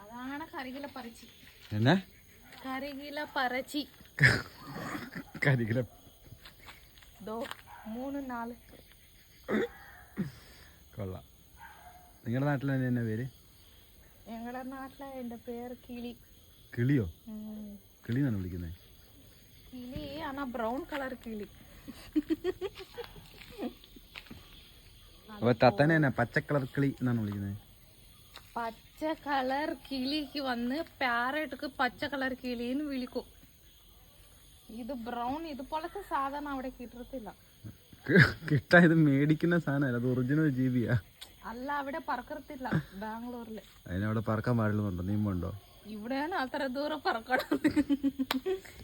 അതാണ് കരികില പറച്ചി. എന്നാ കരികില പറച്ചി. കരികില 3 4 കൊള്ളാം. നിങ്ങളുടെ നാട്ടിൽ എന്നാ പേര്? ഞങ്ങളുടെ നാട്ടിലെ എൻ്റെ പേര് കിളി. കിളിയോ? കിളി എന്നാണ് വിളിക്കുന്നത്. കിളി ആണോ? ബ്രൗൺ കളർ കിളി. അപ്പൊ തത്തനെ എന്നാ പച്ച കളർ കിളി എന്നാണ് വിളിക്കുന്നത്. പച്ച കളർ കിളിക്ക് വന്ന് പാരറ്റ്ക്ക് പച്ച കളർ കിളിന്ന് വിളിക്കും. ഇത് ബ്രൗൺ ഇതുപോലത്തെ സാധനം അവിടെ കിട്ടത്തില്ല. കിട്ടാ ഇത് മേടിക്കുന്ന സാധനം, അത് ഒറിജിനൽ ജീവിയാ. അല്ല, അവിടെ പറക്കത്തില്ല ബാംഗ്ലൂരില്. അതിനവിടെ പറക്കാൻ പാടില്ലെന്നുണ്ടോ? നിയമമുണ്ടോ? ഇവിടെയാണ് അത്ര ദൂരം പറക്കണം.